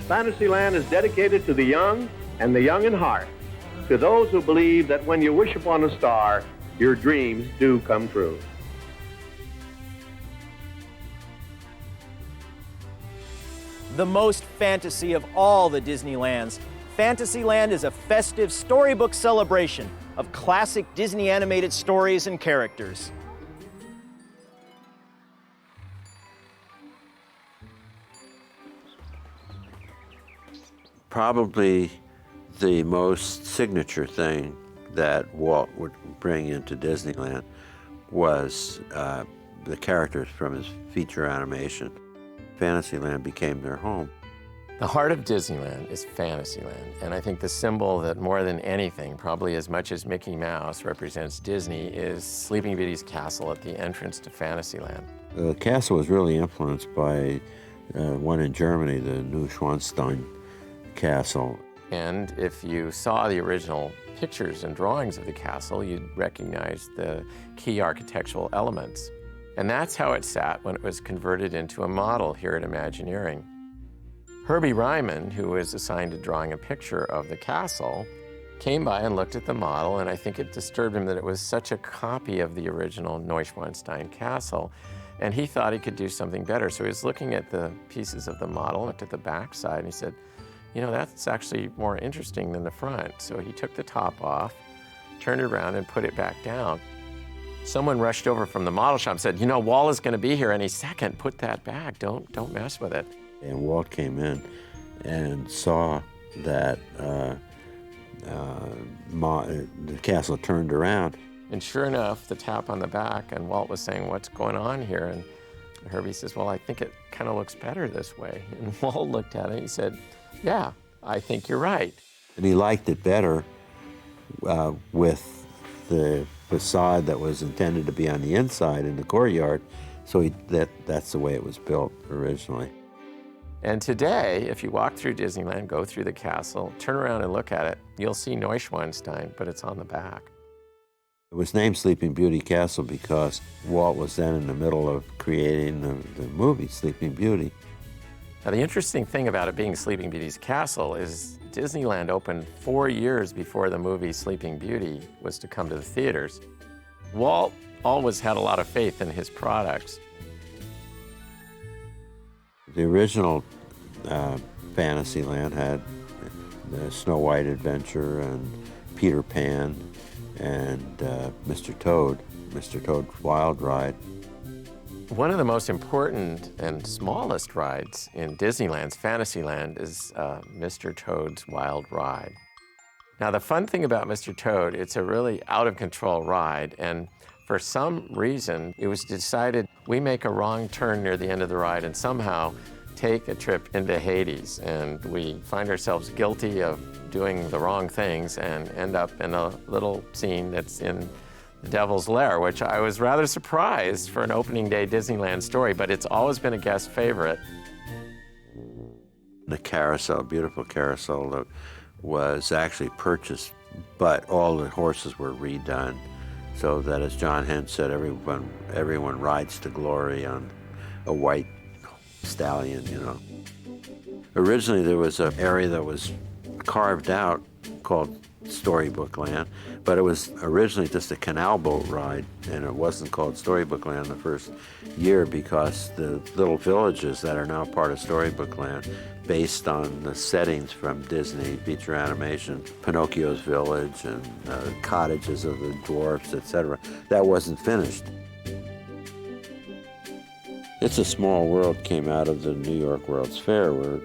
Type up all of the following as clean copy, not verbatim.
Fantasyland is dedicated to the young and the young in heart, to those who believe that when you wish upon a star, your dreams do come true. The most fantasy of all the Disneylands, Fantasyland is a festive storybook celebration of classic Disney animated stories and characters. Probably the most signature thing that Walt would bring into Disneyland was the characters from his feature animation. Fantasyland became their home. The heart of Disneyland is Fantasyland, and I think the symbol that more than anything, probably as much as Mickey Mouse represents Disney, is Sleeping Beauty's castle at the entrance to Fantasyland. The castle was really influenced by one in Germany, the Neuschwanstein Castle. And if you saw the original pictures and drawings of the castle, you'd recognize the key architectural elements. And that's how it sat when it was converted into a model here at Imagineering. Herbie Ryman, who was assigned to drawing a picture of the castle, came by and looked at the model, and I think it disturbed him that it was such a copy of the original Neuschwanstein castle, and he thought he could do something better. So he was looking at the pieces of the model, looked at the back side, and he said, you know, that's actually more interesting than the front. So he took the top off, turned it around, and put it back down. Someone rushed over from the model shop and said, you know, Walt is going to be here any second. Put that back. Don't mess with it. And Walt came in and saw that the castle turned around. And sure enough, the tap on the back, and Walt was saying, what's going on here? And Herbie says, well, I think it kind of looks better this way. And Walt looked at it and he said, yeah, I think you're right. And he liked it better with the facade that was intended to be on the inside in the courtyard. So that's the way it was built originally. And today, if you walk through Disneyland, go through the castle, turn around and look at it, you'll see Neuschwanstein, but it's on the back. It was named Sleeping Beauty Castle because Walt was then in the middle of creating the movie Sleeping Beauty. Now, the interesting thing about it being Sleeping Beauty's castle is Disneyland opened 4 years before the movie Sleeping Beauty was to come to the theaters. Walt always had a lot of faith in his products. The original Fantasyland had the Snow White Adventure and Peter Pan and Mr. Toad's Wild Ride. One of the most important and smallest rides in Disneyland's Fantasyland is Mr. Toad's Wild Ride. Now, the fun thing about Mr. Toad, it's a really out-of-control ride, and for some reason, it was decided we make a wrong turn near the end of the ride and somehow take a trip into Hades, and we find ourselves guilty of doing the wrong things and end up in a little scene that's in the Devil's Lair, which I was rather surprised for an opening day Disneyland story, but it's always been a guest favorite. The carousel, beautiful carousel that was actually purchased, but all the horses were redone so that, as John Hent said, everyone rides to glory on a white stallion, you know. Originally there was an area that was carved out called Storybook Land, but it was originally just a canal boat ride, and it wasn't called Storybook Land the first year because the little villages that are now part of Storybook Land, based on the settings from Disney feature animation, Pinocchio's village and cottages of the dwarfs, etc., that wasn't finished. It's a Small World came out of the New York World's Fair, where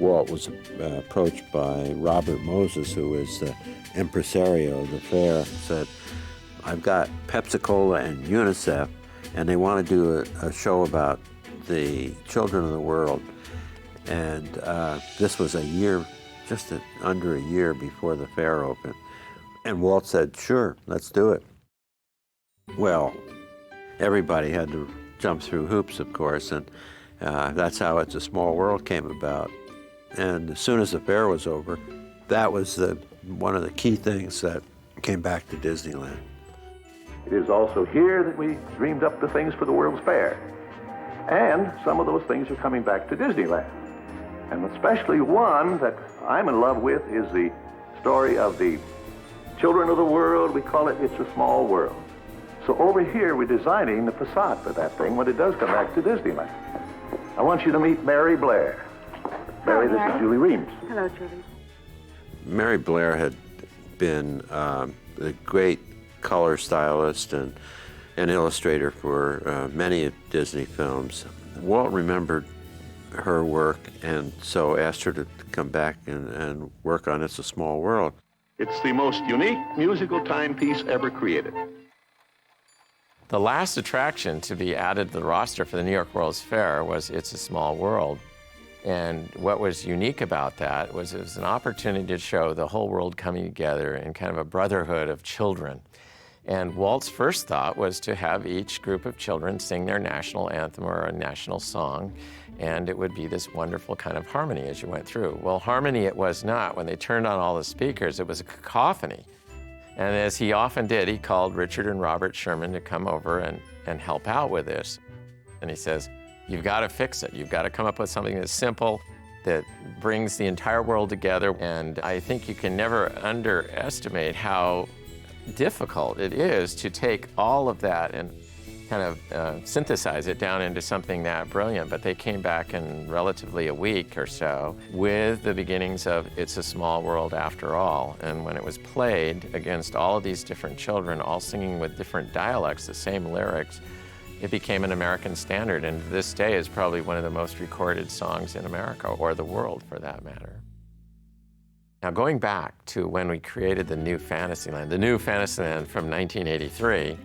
Walt was approached by Robert Moses, who was the impresario of the fair, said, I've got Pepsi-Cola and UNICEF, and they want to do a show about the children of the world. And this was under a year before the fair opened. And Walt said, sure, let's do it. Well, everybody had to jump through hoops, of course, and that's how It's a Small World came about. And as soon as the fair was over, that was one of the key things that came back to Disneyland. It is also here that we dreamed up the things for the World's Fair. And some of those things are coming back to Disneyland. And especially one that I'm in love with is the story of the children of the world. We call it It's a Small World. So over here, we're designing the facade for that thing when it does come back to Disneyland. I want you to meet Mary Blair. Mary, this is Julie Reams. Hello, Julie. Mary Blair had been a great color stylist and an illustrator for many Disney films. Walt remembered her work and so asked her to come back and work on It's a Small World. It's the most unique musical timepiece ever created. The last attraction to be added to the roster for the New York World's Fair was It's a Small World. And what was unique about that was it was an opportunity to show the whole world coming together in kind of a brotherhood of children. And Walt's first thought was to have each group of children sing their national anthem or a national song, and it would be this wonderful kind of harmony as you went through. Well, harmony it was not. When they turned on all the speakers, it was a cacophony. And as he often did, he called Richard and Robert Sherman to come over and help out with this. And he says, you've got to fix it. You've got to come up with something that's simple, that brings the entire world together. And I think you can never underestimate how difficult it is to take all of that and kind of synthesize it down into something that brilliant. But they came back in relatively a week or so with the beginnings of It's a Small World After All. And when it was played against all of these different children, all singing with different dialects, the same lyrics, it became an American standard, and to this day is probably one of the most recorded songs in America, or the world for that matter. Now, going back to when we created the new Fantasyland from 1983,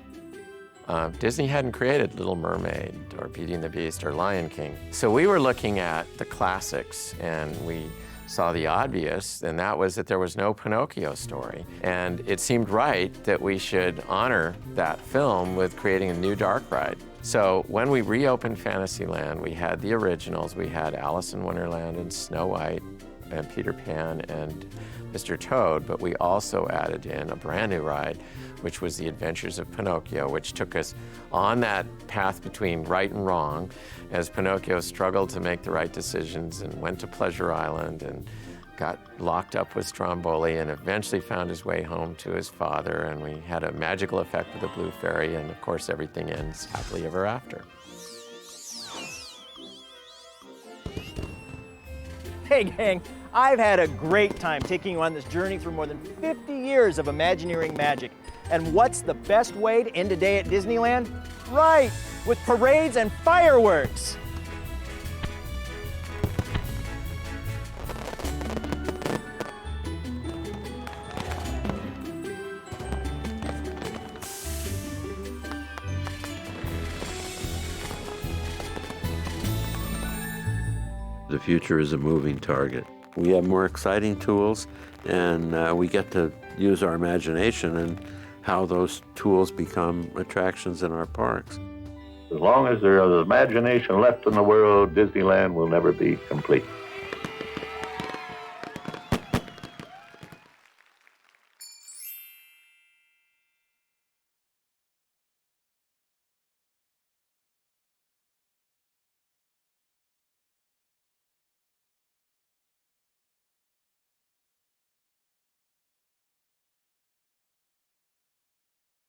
Disney hadn't created Little Mermaid or Beauty and the Beast or Lion King. So we were looking at the classics, and we saw the obvious, and that was that there was no Pinocchio story. And it seemed right that we should honor that film with creating a new dark ride. So when we reopened Fantasyland, we had the originals. We had Alice in Wonderland and Snow White and Peter Pan and Mr. Toad, but we also added in a brand new ride, which was The Adventures of Pinocchio, which took us on that path between right and wrong as Pinocchio struggled to make the right decisions and went to Pleasure Island and got locked up with Stromboli and eventually found his way home to his father, and we had a magical effect with the Blue Fairy, and of course everything ends happily ever after. Hey gang, I've had a great time taking you on this journey through more than 50 years of Imagineering magic. And what's the best way to end a day at Disneyland? Right, with parades and fireworks. The future is a moving target. We have more exciting tools, and we get to use our imagination and how those tools become attractions in our parks. As long as there is imagination left in the world, Disneyland will never be complete.